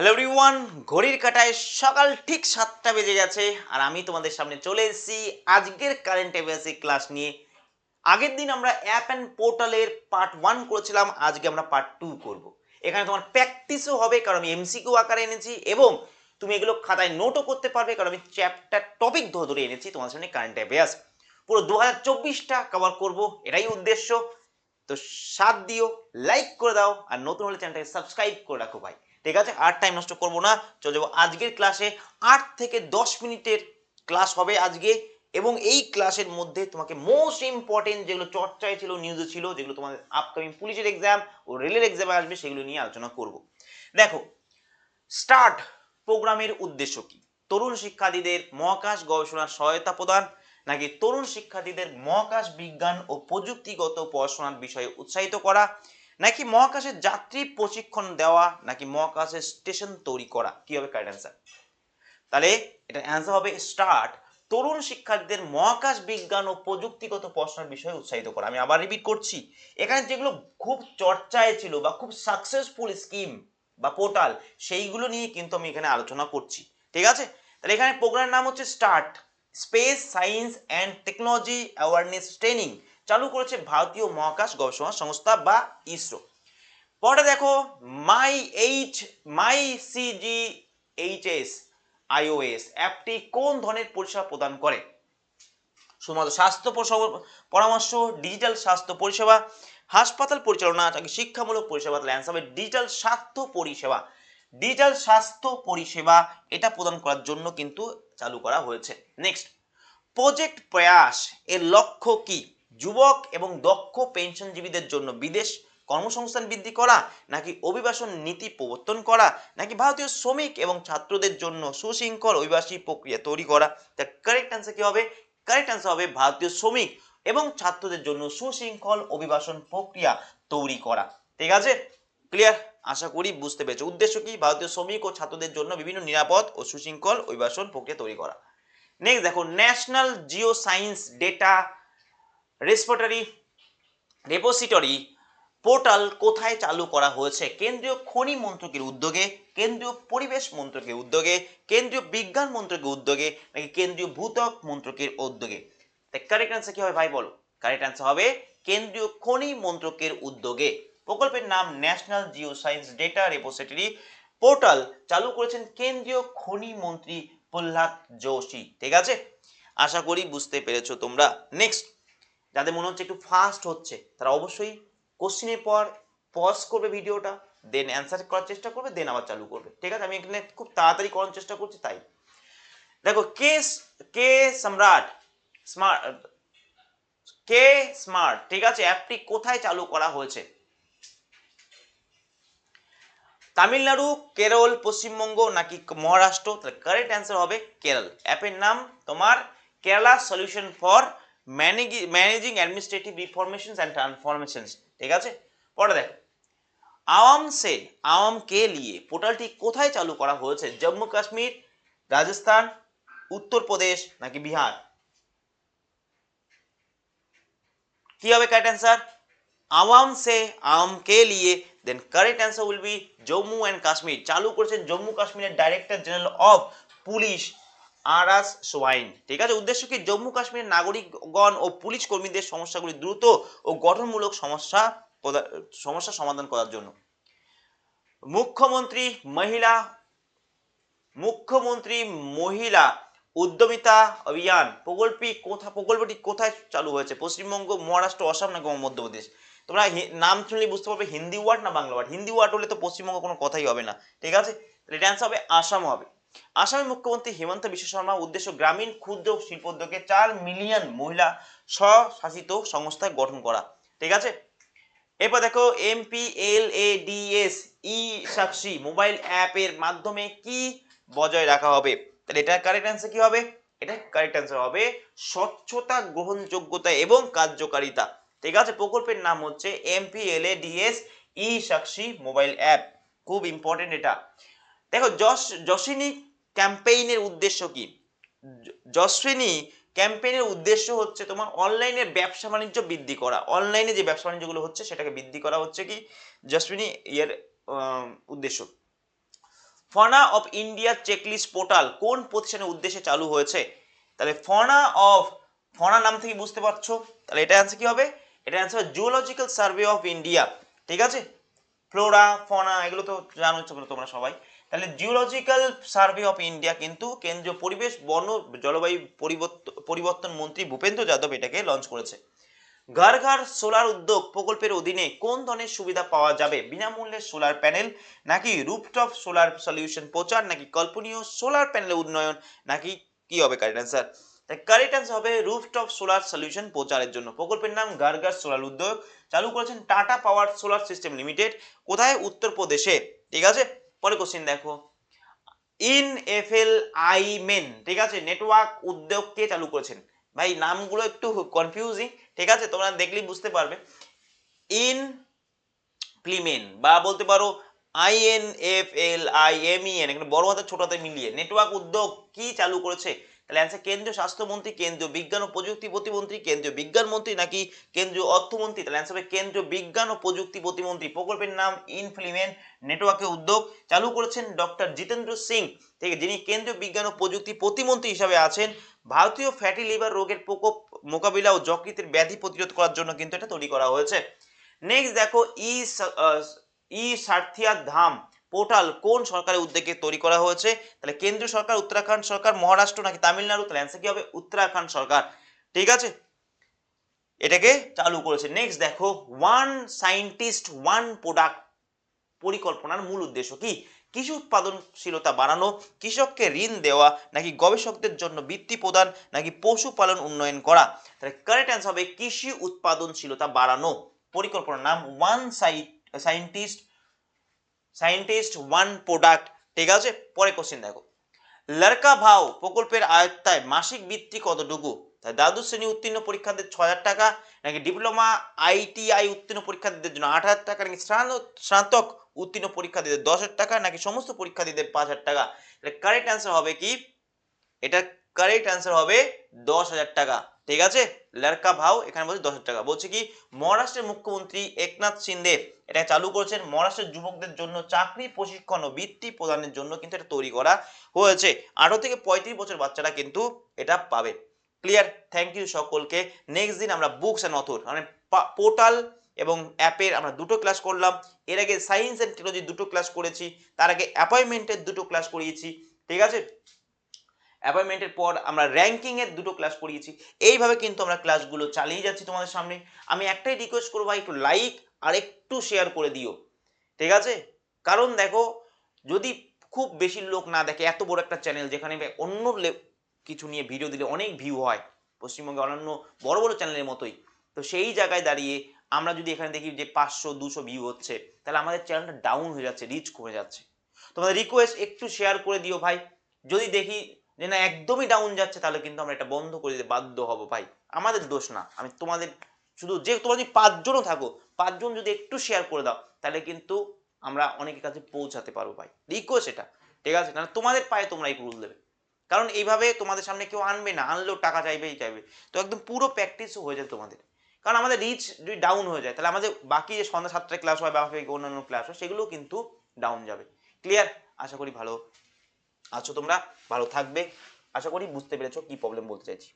Hello everyone, ঘড়ির কাঁটায় সকাল ঠিক 7টা বেজে গেছে আর আমি তোমাদের সামনে চলে এসেছি আজকের কারেন্ট অ্যাফেয়ার্স ক্লাস নিয়ে। আগের দিন আমরা অ্যাপ অ্যান্ড পোর্টালের পার্ট 1 করেছিলাম, আজকে আমরা পার্ট 2 করব। এখানে তোমার প্র্যাকটিসও হবে কারণ আমি এমসিকিউ আকারে এনেছি এবং তুমি এগুলো খাতায় নোটও করতে পারবে কারণ আমি চ্যাপ্টার টপিক ধরে ধরে এনেছি তোমাদের সামনে কারেন্ট অ্যাফেয়ার্স। পুরো 2024টা কভার করব, এটাই উদ্দেশ্য। তো সাথ দিও, লাইক করে দাও আর নতুন হলে চ্যানেলটাকে সাবস্ক্রাইব করে রাখো ভাই। ঠিক আছে, আর টাইম নষ্ট করবো না, চলে যাবো আজকের ক্লাসে। 8 থেকে 10 মিনিটের ক্লাস হবে আজকে এবং এই ক্লাসের মধ্যে তোমাকে মোস্ট ইম্পর্টেন্ট যেগুলো চর্চায় ছিল, নিউজে ছিল, যেগুলো তোমাদের আপকামিং পুলিশের এক্সাম ও রেলের এক্সামে আসবে সেগুলো নিয়ে আলোচনা করব। দেখো, স্টার্ট প্রোগ্রামের উদ্দেশ্য কি? তরুণ শিক্ষার্থীদের মহাকাশ গবেষণার সহায়তা প্রদান, নাকি তরুণ শিক্ষার্থীদের মহাকাশ বিজ্ঞান ও প্রযুক্তিগত পড়াশোনার বিষয়ে উৎসাহিত করা, নাকি মহাকাশের যাত্রী প্রশিক্ষণ দেওয়া, নাকি মহাকাশের স্টেশন তৈরি করা? কি হবে কারেক্ট অ্যান্সার? তাহলে এটা অ্যান্সার হবে স্টার্ট তরুণ শিক্ষার্থীদের মহাকাশ বিজ্ঞান ও প্রযুক্তিগত পড়াশোনার বিষয়ে উৎসাহিত করা। আমি আবার রিপিট করছি, এখানে যেগুলো খুব চর্চায় ছিল বা খুব সাকসেসফুল স্কিম বা পোর্টাল, সেইগুলো নিয়ে কিন্তু আমি এখানে আলোচনা করছি। ঠিক আছে, তাহলে এখানে প্রোগ্রামের নাম হচ্ছে start space science and technology awareness training, চালু করেছে ভারতীয় মহাকাশ গবেষণা সংস্থা বা ইসরো। পরে দেখো, মাই সিজি এইচএস আইওএস অ্যাপটি কোন ধরনের পরিষেবা প্রদান করে? শুধুমাত্র স্বাস্থ্য পরামর্শ, ডিজিটাল স্বাস্থ্য পরিষেবা, হাসপাতাল পরিচালনা, নাকি শিক্ষামূলক পরিষেবা? তাহলে অ্যান্সার হবে ডিজিটাল স্বাস্থ্য পরিষেবা। ডিজিটাল স্বাস্থ্য পরিষেবা এটা প্রদান করার জন্য কিন্তু চালু করা হয়েছে। নেক্সট, প্রজেক্ট প্রয়াস এর লক্ষ্য কি? যুবক এবং দক্ষ পেনশনজীবীদের জন্য বিদেশ কর্মসংস্থান বৃদ্ধি করা, নাকি অভিবাসন নীতি প্রবর্তন করা, নাকি ভারতীয় শ্রমিক এবং ছাত্রদের জন্য সুশৃঙ্খল অভিবাসী প্রক্রিয়া তৈরি করা? তার কারেক্ট অ্যান্সার কি হবে? কারেক্ট অ্যান্সার হবে ভারতীয় শ্রমিক এবং ছাত্রদের জন্য সুশৃঙ্খল অভিবাসন প্রক্রিয়া তৈরি করা। ঠিক আছে, ক্লিয়ার? আশা করি বুঝতে পেরেছো উদ্দেশ্য কি। ভারতীয় শ্রমিক ও ছাত্রদের জন্য বিভিন্ন নিরাপদ ও সুশৃঙ্খল অভিবাসন প্রক্রিয়া তৈরি করা। নেক্সট দেখো, national Jio science data repository portal কোথায় চালু করা হয়েছে? কেন্দ্রীয় খনি মন্ত্রকের উদ্যোগে, কেন্দ্রীয় পরিবেশ মন্ত্রকের উদ্যোগে, কেন্দ্রীয় বিজ্ঞান মন্ত্রকের উদ্যোগে, নাকি কেন্দ্রীয় ভূত্বক মন্ত্রকের উদ্যোগে? কারেক্ট অ্যান্সার কি হবে ভাই বলো? কারেক্ট অ্যান্সার হবে কেন্দ্রীয় খনি মন্ত্রকের উদ্যোগে। প্রকল্পের নাম national Jio science data repository portal, চালু করেছেন কেন্দ্রীয় খনি মন্ত্রী প্রহ্লাদ যোশী। ঠিক আছে, আশা করি বুঝতে পেরেছো তোমরা। নেক্সট, যাদের মনে হচ্ছে একটু ফাস্ট হচ্ছে তারা অবশ্যই কোশ্চেনের পর পজ করবে ভিডিওটা, দেন অ্যান্সার করার চেষ্টা করবে, দেন আবার চালু করবে। ঠিক আছে, আমি এখানে খুব তাড়াতাড়ি করার চেষ্টা করছি তাই। দেখো, কে কে সম্রাট স্মার্ট কে স্মার্ট, ঠিক আছে, অ্যাপটি কোথায় চালু করা হয়েছে? তামিলনাড়ু, কেরল, পশ্চিমবঙ্গ, নাকি মহারাষ্ট্র? তাহলে কারেক্ট অ্যান্সার হবে কেরল। অ্যাপের নাম তোমার Kerala solution for managing administrative reformations and transformations. ঠিক আছে, পরে দেখো, আওয়াম কে লিয়ে পোর্টালটি কোথায় চালু করা হয়েছে? জম্মু কাশ্মীর, রাজস্থান, উত্তরপ্রদেশ, নাকি বিহার? কি হবে কারেক্ট অ্যান্সার? আওয়াম কে লিয়ে, then correct answer will be Jammu and Kashmir. চালু করেছেন জম্মু কাশ্মীরের director general of police R S Swain. ঠিক আছে, উদ্দেশ্য কি? জম্মু কাশ্মীরের নাগরিকগণ ও পুলিশ কর্মীদের সমস্যাগুলি দ্রুত ও গঠনমূলক সমস্যা সমাধান করার জন্য। মুখ্যমন্ত্রী মহিলা মুখ্যমন্ত্রী মহিলা উদ্যমিতা অভিযান প্রকল্পটি কোথায় চালু হয়েছে? পশ্চিমবঙ্গ, মহারাষ্ট্র, আসাম, নাকি মধ্যপ্রদেশ? তোমরা নাম শুনলেই বুঝতে পারবে হিন্দি ওয়ার্ড না বাংলা ওয়ার্ড। হিন্দি ওয়ার্ড হলে তো পশ্চিমবঙ্গ কোনো কথাই হবে না। ঠিক আছে, এটা অ্যান্সার হবে আসাম হবে। আসামের মুখ্যমন্ত্রী হিমন্ত বিশ্ব শর্মা, উদ্দেশ্য গ্রামীণ ক্ষুদ্র শিল্পোদ্যোগে 4 মিলিয়ন মহিলা স্বশাসিত সংস্থা গঠন করা। ঠিক আছে, এরপর দেখো, MPLADS ই সাক্ষী মোবাইল অ্যাপের মাধ্যমে কি বজায় রাখা হবে? তাহলে এটা কারেক্ট অ্যান্সার কি হবে? এটা কারেক্ট অ্যান্সার হবে স্বচ্ছতা, গ্রহণযোগ্যতা এবং কার্যকারিতা। ঠিক আছে, প্রকল্পের নাম হচ্ছে MPLADS ই সাক্ষী মোবাইল অ্যাপ। খুব ইম্পর্টেন্ট এটা। দেখো, যশিনী ক্যাম্পেইনের উদ্দেশ্য কি? যশস্বিনী ক্যাম্পেইনের উদ্দেশ্য হচ্ছে তোমার অনলাইনে ব্যবসা বাণিজ্য বৃদ্ধি করা। অনলাইনে যে ব্যবসা বাণিজ্যগুলো হচ্ছে সেটাকে বৃদ্ধি করা হচ্ছে কি যশস্বিনী এর উদ্দেশ্য। ফনা অফ ইন্ডিয়া চেকলিস্ট পোর্টাল কোন প্রতিষ্ঠানের উদ্দেশ্যে চালু হয়েছে? তাহলে ফনা নাম থেকে বুঝতে পারছো, তাহলে এটা অ্যান্সার কি হবে? এটা answer zoological survey of India. ঠিক আছে, ফ্লোরা ফনা এগুলো তো জানো তোমরা সবাই। তাহলে জিওলজিক্যাল সার্ভে অফ ইন্ডিয়া কিন্তু কেন্দ্রীয় পরিবেশ বন জলবায়ু পরিবর্তন মন্ত্রী ভূপেন্দ্র যাদব এটাকে লঞ্চ করেছে। ঘর ঘর সোলার উদ্যোগ প্রকল্পের অধীনে কোন ধরনের সুবিধা পাওয়া যাবে? বিনামূল্যে সোলার প্যানেল, নাকি রুফটপ সোলার সলিউশন প্রচার, নাকি কল্পনীয় সোলার প্যানেল উন্নয়ন, নাকি কি হবে কারেক্ট অ্যান্সার? কারেক্ট অ্যান্সার হবে রুফটপ সোলার সলিউশন প্রচারের জন্য। প্রকল্পের নাম ঘর ঘর সোলার উদ্যোগ, চালু করেছেন টাটা পাওয়ার সোলার সিস্টেম লিমিটেড। কোথায়? উত্তরপ্রদেশে। ঠিক আছে, পরে কোশ্চেন দেখো, আই মেন, ঠিক আছে, নেটওয়ার্ক উদ্যোগ কে চালু করেছেন? ভাই নামগুলো একটু কনফিউজিং, ঠিক আছে, তোমরা দেখলেই বুঝতে পারবে। ইনফ্লিমেন বা বলতে পারো INFLIMEN, এখানে বড় হাতে ছোট হাতে মিলিয়ে নেটওয়ার্ক উদ্যোগ কি চালু করেছে? তাহলে অ্যান্সার কেন্দ্রীয় স্বাস্থ্যমন্ত্রী, কেন্দ্রীয় বিজ্ঞান ও প্রযুক্তি প্রতিমন্ত্রী, কেন্দ্রীয় বিজ্ঞান মন্ত্রী, নাকি কেন্দ্রীয় অর্থমন্ত্রী? তাহলে অ্যান্সার হবে কেন্দ্রীয় বিজ্ঞান ও প্রযুক্তি প্রতিমন্ত্রী। প্রকল্পের নাম ইনফ্লিমেন, নেটওয়ার্কের উদ্যোগ চালু করেছেন ডক্টর জিতেন্দ্র সিং, ঠিক আছে, যিনি কেন্দ্রীয় বিজ্ঞান ও প্রযুক্তি প্রতিমন্ত্রী হিসাবে আছেন। ভারতীয় ফ্যাটি লিভার রোগের প্রকোপ মোকাবিলা ও যকৃতের ব্যাধি প্রতিরোধ করার জন্য কিন্তু এটা তৈরি করা হয়েছে। নেক্সট দেখো, ই সারথিয়া ধাম পোর্টাল কোন সরকারের উদ্যোগে তৈরি করা হয়েছে? তাহলে কেন্দ্রীয় সরকার, উত্তরাখণ্ড সরকার, মহারাষ্ট্র, নাকি তামিলনাড়ু? তাহলে অ্যান্সার কি হবে? উত্তরাখণ্ড সরকার। ঠিক আছে, এটাকে চালু করেছে। নেক্সট দেখো, ওয়ান সায়েন্টিস্ট ওয়ান প্রোডাক্ট পরিকল্পনার মূল উদ্দেশ্য কি? কৃষি উৎপাদনশীলতা বাড়ানো, কৃষককে ঋণ দেওয়া, নাকি গবেষকদের জন্য বৃত্তি প্রদান, নাকি পশুপালন উন্নয়ন করা? তাহলে কারেক্ট অ্যান্সার হবে কৃষি উৎপাদনশীলতা বাড়ানো। পরিকল্পনার নাম সায়েন্টিস্ট ওয়ান প্রোডাক্ট। ঠিক আছে, পরে কোশ্চেন দেখো, লড়কা ভাও প্রকল্পের আয়ত্তায় মাসিক বৃত্তি কতটুকু? তাই দ্বাদশ শ্রেণী উত্তীর্ণ পরীক্ষার্থীদের 6,000 টাকা, নাকি ডিপ্লোমা ITI উত্তীর্ণ পরীক্ষার্থীদের জন্য 8,000 টাকা, নাকি স্নাতক উত্তীর্ণ পরীক্ষার্থীদের 10,000 টাকা, নাকি সমস্ত পরীক্ষার্থীদের 5,000 টাকা? তাহলে কারেক্ট অ্যান্সার হবে কি? এটা কারেক্ট অ্যান্সার হবে 10,000 টাকা। ঠিক আছে, লড়কা ভাও এখানে বলছে 10,000 টাকা। বলছে কি, মহারাষ্ট্রের মুখ্যমন্ত্রী একনাথ শিন্দে এটা চালু করেছেন মহারাষ্ট্রের যুবকদের জন্য চাকরি প্রশিক্ষণ ও বৃত্তি প্রদানের জন্য কিন্তু এটা তৈরি করা হয়েছে। 18 থেকে 35 বছর বাচ্চারা কিন্তু এটা পাবে। ক্লিয়ার, থ্যাংক ইউ সকলকে। নেক্সট দিন আমরা বুকস অ্যান্ড অথর মানে পোর্টাল এবং অ্যাপের আমরা দুটো ক্লাস করলাম। এর আগে সায়েন্স অ্যান্ড টেকনোলজি দুটো ক্লাস করেছি, তার আগে অ্যাপয়েন্টমেন্টের দুটো ক্লাস করিয়েছি। ঠিক আছে, অ্যাপয়েন্টমেন্টের পর আমরা র্যাঙ্কিং এর দুটো ক্লাস করিয়েছি। এইভাবে কিন্তু আমরা ক্লাসগুলো চালিয়ে যাচ্ছি তোমাদের সামনে। আমি একটাই রিকোয়েস্ট করবো, ভাই একটু লাইক আর একটু শেয়ার করে দিও। ঠিক আছে, কারণ দেখো, যদি খুব বেশি লোক না দেখে, এত বড় একটা চ্যানেল যেখানে অন্য কিছু নিয়ে ভিডিও দিলে অনেক ভিউ হয় পশ্চিমবঙ্গে অন্যান্য বড় বড় চ্যানেলের মতোই, তো সেই জায়গায় দাঁড়িয়ে আমরা যদি এখানে দেখি যে 500-200 ভিউ হচ্ছে, তাহলে আমাদের চ্যানেলটা ডাউন হয়ে যাচ্ছে, রিচ কমে যাচ্ছে। তোমাদের রিকোয়েস্ট একটু শেয়ার করে দিও ভাই। যদি দেখি যে না একদমই ডাউন যাচ্ছে, তাহলে কিন্তু আমরা এটা বন্ধ করে দিতে বাধ্য হব ভাই। আমাদের দোষ না, আমি তোমাদের শুধু যে তোমরা যদি 5 জনও থাকো, 5 জন যদি একটু শেয়ার করে দাও, তাহলে কিন্তু আমরা অনেকের কাছে পৌঁছাতে পারবো ভাই। রিকোয়েস্ট এটা, ঠিক আছে, না তোমাদের পায়ে তোমরাই রুল দেবে। কারণ এইভাবে তোমাদের সামনে কেউ আনবে না, আনলেও টাকা চাইবেই চাইবে। তো একদম পুরো প্র্যাকটিসও হয়ে যায় তোমাদের। কারণ আমাদের রিচ যদি ডাউন হয়ে যায়, তাহলে আমাদের বাকি যে সন্ধ্যা 7টায় ক্লাস হয় বা অন্যান্য ক্লাস হয়, সেগুলোও কিন্তু ডাউন যাবে। ক্লিয়ার, আশা করি ভালো আছো তোমরা, ভালো থাকবে। আশা করি বুঝতে পেরেছো কি প্রবলেম বলতে চাইছি।